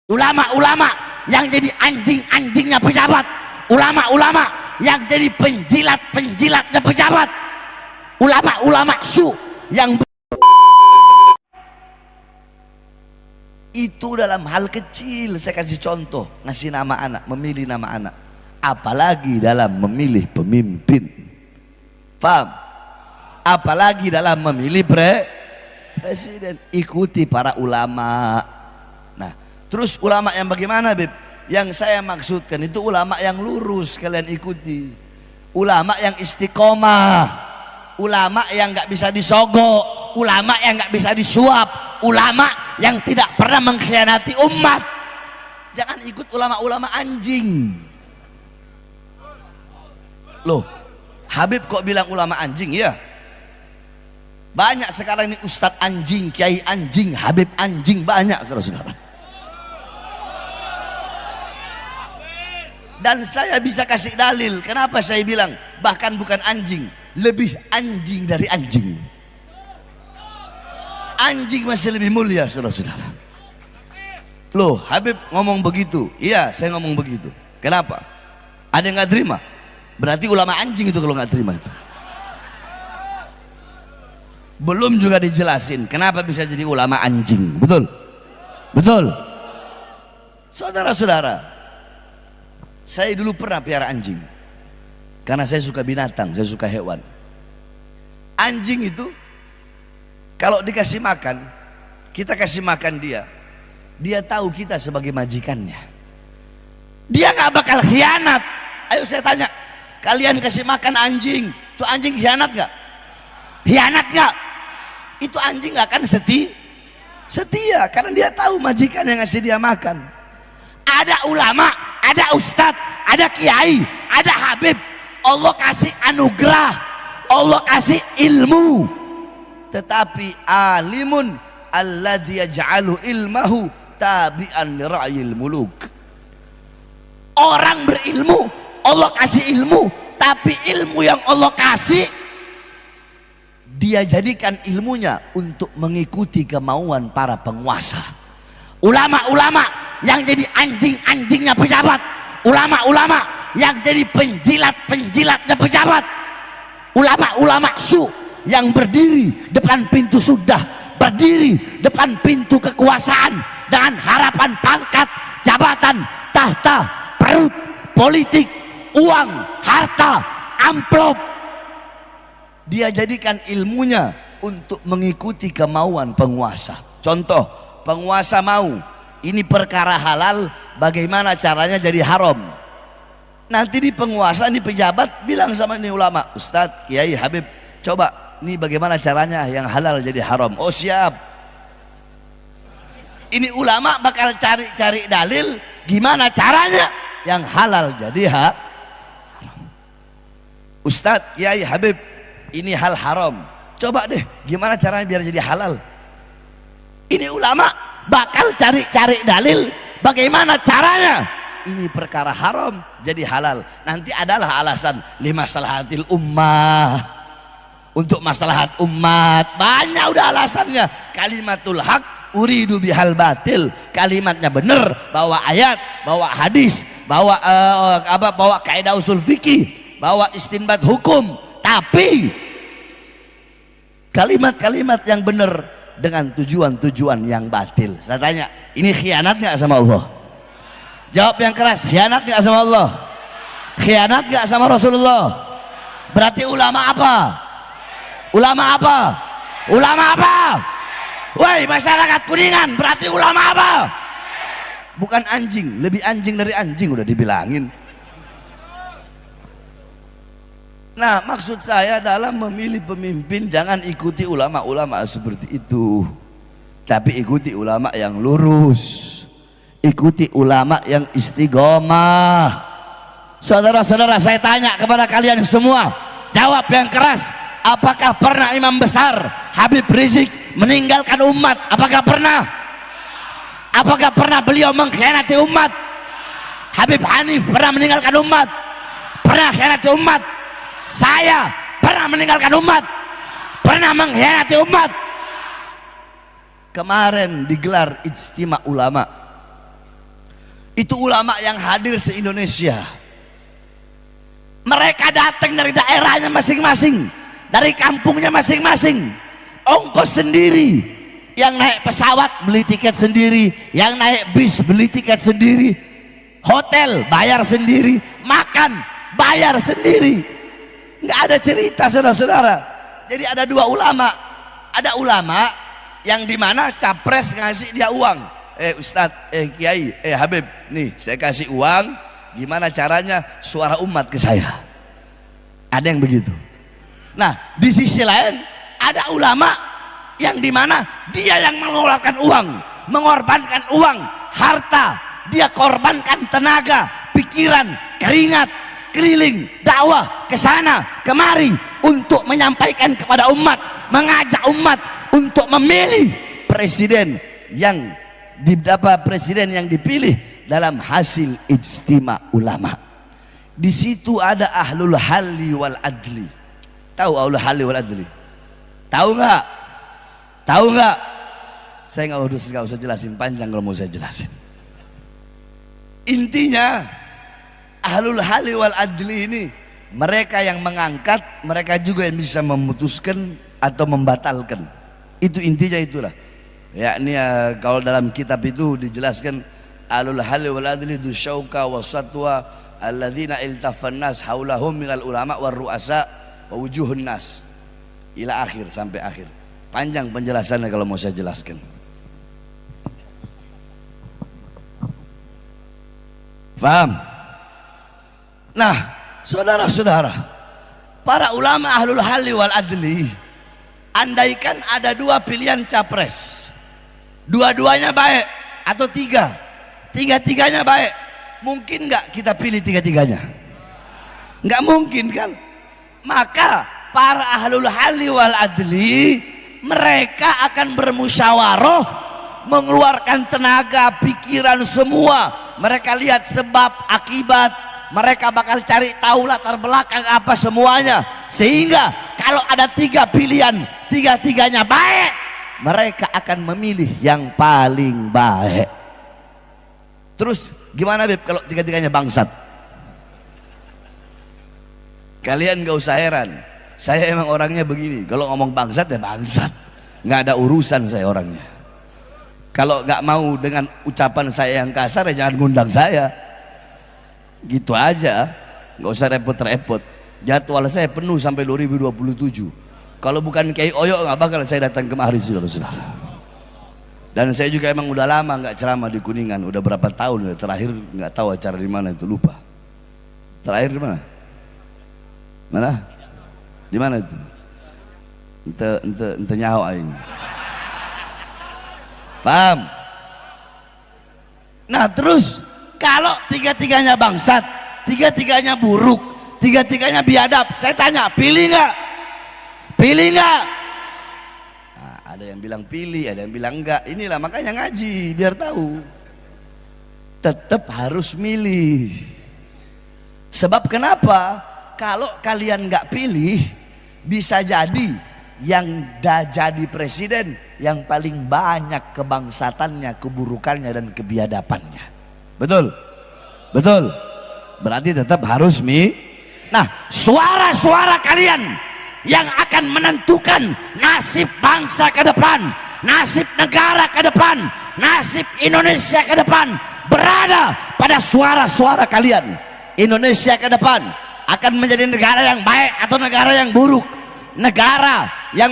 ulama-ulama yang jadi anjing-anjingnya pejabat, ulama-ulama yang jadi penjilat-penjilatnya pejabat, ulama-ulama su yang itu dalam hal kecil. Saya kasih contoh, ngasih nama anak, memilih nama anak, apalagi dalam memilih pemimpin. Paham? Apalagi dalam memilih presiden. Ikuti para ulama. Nah, terus ulama yang bagaimana, Beb? Yang saya maksudkan itu ulama yang lurus, kalian ikuti. Ulama yang istiqomah, ulama yang nggak bisa disogok, ulama yang nggak bisa disuap, ulama yang tidak pernah mengkhianati umat. Jangan ikut ulama-ulama anjing. Loh, Habib kok bilang ulama anjing? Ya, banyak sekarang ini ustadz anjing, kiai anjing, Habib anjing, banyak saudara-saudara. Dan saya bisa kasih dalil kenapa saya bilang bahkan bukan anjing, lebih anjing dari anjing. Anjing masih lebih mulia saudara-saudara. Loh, Habib ngomong begitu? Iya, saya ngomong begitu. Kenapa? Ada yang nggak terima? Berarti ulama anjing itu kalau nggak terima itu. Belum juga dijelasin kenapa bisa jadi ulama anjing. Betul? Betul? Saudara-saudara, saya dulu pernah piara anjing karena saya suka binatang, saya suka hewan. Anjing itu kalau dikasih makan, kita kasih makan dia, dia tahu kita sebagai majikannya, dia nggak bakal khianat. Ayo saya tanya, kalian kasih makan anjing, tuh anjing khianat nggak? Khianat nggak? Itu anjing nggak akan setia karena dia tahu majikan yang ngasih dia makan. Ada ulama, ada ustadz, ada kiai, ada habib, Allah kasih anugerah, Allah kasih ilmu, tetapi alimun alladzi yaj'alu ilmahu tabi'an li ra'yil muluk. Orang berilmu, Allah kasih ilmu, tapi ilmu yang Allah kasih dia jadikan ilmunya untuk mengikuti kemauan para penguasa. Ulama-ulama yang jadi anjing-anjingnya pejabat, ulama-ulama yang jadi penjilat-penjilatnya pejabat, ulama-ulama su yang berdiri depan pintu sudah, berdiri depan pintu kekuasaan dengan harapan pangkat, jabatan, tahta, perut, politik, uang, harta, amplop. Dia jadikan ilmunya untuk mengikuti kemauan penguasa. Contoh, penguasa mau ini perkara halal, bagaimana caranya jadi haram. Nanti di penguasa, di pejabat bilang sama ini ulama, ustadz, kiai, habib, coba ini bagaimana caranya yang halal jadi haram. Oh siap. Ini ulama bakal cari-cari dalil gimana caranya yang halal jadi haram. Ustadz, kiai, habib, ini hal haram, coba deh gimana caranya biar jadi halal. Ini ulama bakal cari-cari dalil bagaimana caranya ini perkara haram jadi halal. Nanti adalah alasan limaslahatil ummah, untuk maslahat umat. Banyak udah alasannya. Kalimatul haq uridu bihal batil, kalimatnya benar, bawa ayat, bawa hadis, bawa bawa kaidah usul fikih, bawa istinbat hukum, tapi kalimat-kalimat yang benar dengan tujuan-tujuan yang batil. Saya tanya, ini khianat nggak sama Allah? Jawab yang keras, khianat nggak sama Allah? Khianat nggak sama Rasulullah? Berarti ulama apa? Ulama apa? Ulama apa? Woi masyarakat Kuningan, berarti ulama apa? Bukan anjing, lebih anjing dari anjing udah dibilangin. Nah, maksud saya dalam memilih pemimpin jangan ikuti ulama-ulama seperti itu, tapi ikuti ulama yang lurus, ikuti ulama yang istiqomah. Saudara-saudara, saya tanya kepada kalian semua, jawab yang keras. Apakah pernah imam besar Habib Rizik meninggalkan umat? Apakah pernah? Apakah pernah beliau mengkhianati umat? Habib Hanif pernah meninggalkan umat? Pernah khianati umat? Saya pernah meninggalkan umat, pernah mengkhianati umat. Kemarin digelar ijtima ulama Itu ulama yang hadir se-Indonesia. Mereka datang dari daerahnya masing-masing, dari kampungnya masing-masing, ongkos sendiri. Yang naik pesawat beli tiket sendiri, yang naik bis beli tiket sendiri, hotel bayar sendiri, makan bayar sendiri. Nggak ada cerita, saudara-saudara. Jadi ada dua ulama. Ada ulama yang dimana capres ngasih dia uang. Ustadz, Kiai, Habib, nih saya kasih uang, gimana caranya suara umat ke saya? Ada yang begitu. Nah, di sisi lain ada ulama yang dimana dia yang mengeluarkan uang, mengorbankan uang, harta, dia korbankan tenaga, pikiran, keringat, keliling, dakwah ke sana kemari untuk menyampaikan kepada umat, mengajak umat untuk memilih presiden yang dipilih dalam hasil ijtima ulama. Di situ ada ahlul halli wal adli. Tahu ahlul halli wal adli? Tahu nggak? Tahu nggak? Saya nggak usah jelasin, panjang kalau mau saya jelasin. Intinya ahlul halli wal adli ini mereka yang mengangkat, mereka juga yang bisa memutuskan atau membatalkan. Itu intinya itulah. Yakni kalau dalam kitab itu dijelaskan alul halli wal adli du syauka wasatwa alladzina iltafan nas haulahum minal ulama war ru'asa wa wujuhun nas ila akhir, sampai akhir. Panjang penjelasannya kalau mau saya jelaskan. Paham? Nah, saudara-saudara, para ulama ahlul halli wal adli, andaikan ada dua pilihan capres, dua-duanya baik atau tiga-tiganya baik, mungkin nggak kita pilih tiga-tiganya? Nggak mungkin kan? Maka para ahlul halli wal adli mereka akan bermusyawarah, mengeluarkan tenaga, pikiran semua. Mereka lihat sebab akibat, mereka bakal cari tahu latar belakang apa semuanya, sehingga kalau ada tiga pilihan, tiga-tiganya baik, mereka akan memilih yang paling baik. Terus gimana Beb kalau tiga-tiganya bangsat? Kalian gak usah heran, saya emang orangnya begini. Kalau ngomong bangsat ya bangsat, nggak ada urusan saya orangnya. Kalau nggak mau dengan ucapan saya yang kasar ya jangan ngundang saya. Gitu aja, nggak usah repot-repot. Jadwal saya penuh sampai 2027. Kalau bukan Kiai Oyo nggak bakal saya datang kemari, saudara-saudara. Dan saya juga emang udah lama nggak ceramah di Kuningan, udah berapa tahun ya. Terakhir nggak tahu acara di mana itu, lupa. Terakhir di mana? Mana? Di mana itu? Ente nyaho aing. Paham? Nah terus kalau tiga-tiganya bangsat, tiga-tiganya buruk, tiga-tiganya biadab, saya tanya, pilih nggak? Pilih nggak? Nah, ada yang bilang pilih, ada yang bilang enggak. Inilah makanya ngaji biar tahu. Tetap harus milih. Sebab kenapa? Kalau kalian nggak pilih, bisa jadi yang jadi presiden yang paling banyak kebangsatannya, keburukannya dan kebiadabannya. Betul? Betul? Berarti tetap harus Nah, suara-suara kalian yang akan menentukan nasib bangsa ke depan, nasib negara ke depan, nasib Indonesia ke depan berada pada suara-suara kalian. Indonesia ke depan akan menjadi negara yang baik atau negara yang buruk, negara yang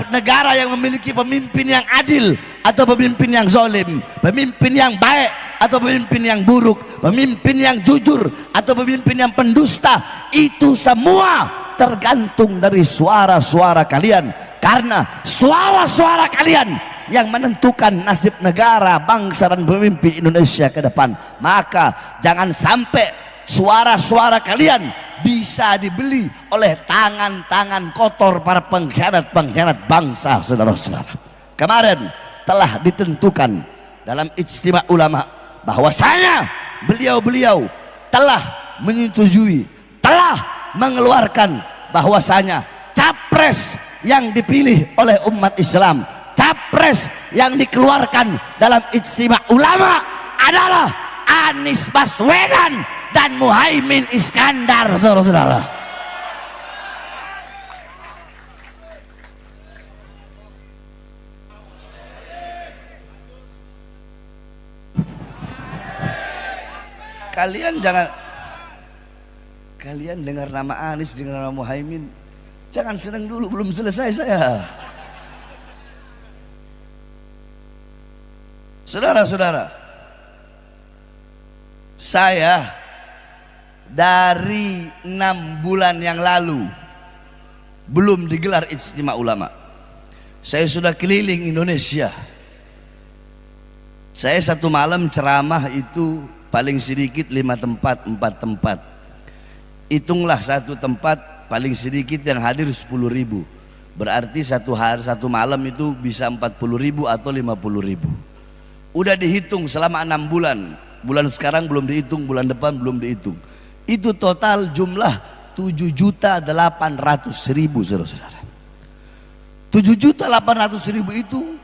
negara yang memiliki pemimpin yang adil atau pemimpin yang zalim, pemimpin yang baik atau pemimpin yang buruk, pemimpin yang jujur atau pemimpin yang pendusta. Itu semua tergantung dari suara-suara kalian, karena suara-suara kalian yang menentukan nasib negara, bangsa dan pemimpin Indonesia ke depan. Maka jangan sampai suara-suara kalian bisa dibeli oleh tangan-tangan kotor para pengkhianat-pengkhianat bangsa, saudara-saudara. Kemarin telah ditentukan dalam ijtima ulama bahwasanya beliau-beliau telah menyetujui, telah mengeluarkan bahwasanya capres yang dipilih oleh umat Islam, capres yang dikeluarkan dalam ijtima ulama adalah Anies Baswedan dan Muhaimin Iskandar, saudara-saudara. Kalian dengar nama Anies, dengar nama Muhaimin, jangan senang dulu, belum selesai saya. Saudara-saudara, saya dari 6 bulan yang lalu belum digelar Ijtima Ulama, saya sudah keliling Indonesia. Saya satu malam ceramah itu paling sedikit 5 tempat, 4 tempat. Hitunglah satu tempat paling sedikit yang hadir 10.000. Berarti satu malam itu bisa 40.000 atau 50.000. Udah dihitung selama 6 bulan. Bulan sekarang belum dihitung, bulan depan belum dihitung. Itu total jumlah 7.800.000, saudara-saudara. 7.800.000 itu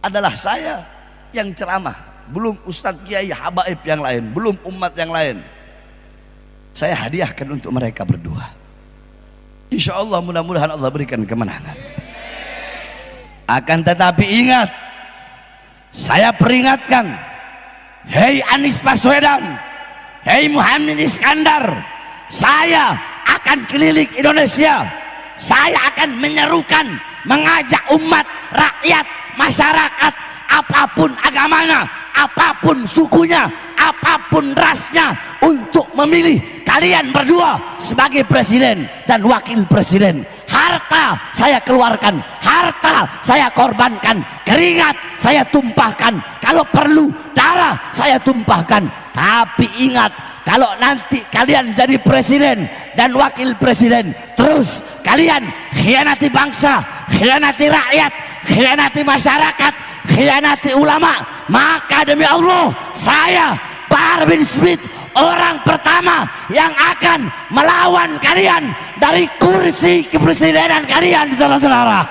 adalah saya yang ceramah. Belum Ustadz Kiai Habaib yang lain, belum umat yang lain. Saya hadiahkan untuk mereka berdua. Insya Allah mudah-mudahan Allah berikan kemenangan. Akan tetapi ingat, saya peringatkan, hei Anies Baswedan, hei Muhaimin Iskandar, saya akan keliling Indonesia. Saya akan menyerukan, mengajak umat, rakyat, masyarakat, apapun agamanya, apapun sukunya, apapun rasnya, untuk memilih kalian berdua sebagai presiden dan wakil presiden. Harta saya keluarkan, harta saya korbankan, keringat saya tumpahkan, kalau perlu darah saya tumpahkan. Tapi ingat, kalau nanti kalian jadi presiden dan wakil presiden, terus kalian khianati bangsa, khianati rakyat, khianati masyarakat, khianati ulama, maka demi Allah, saya Bahar bin Smith, orang pertama yang akan melawan kalian dari kursi kepresidenan kalian, saudara-saudara.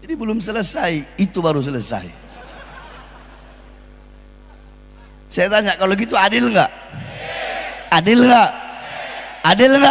Ini belum selesai, itu baru selesai. Saya tanya, kalau gitu adil nggak? Adil nggak? Adil nggak?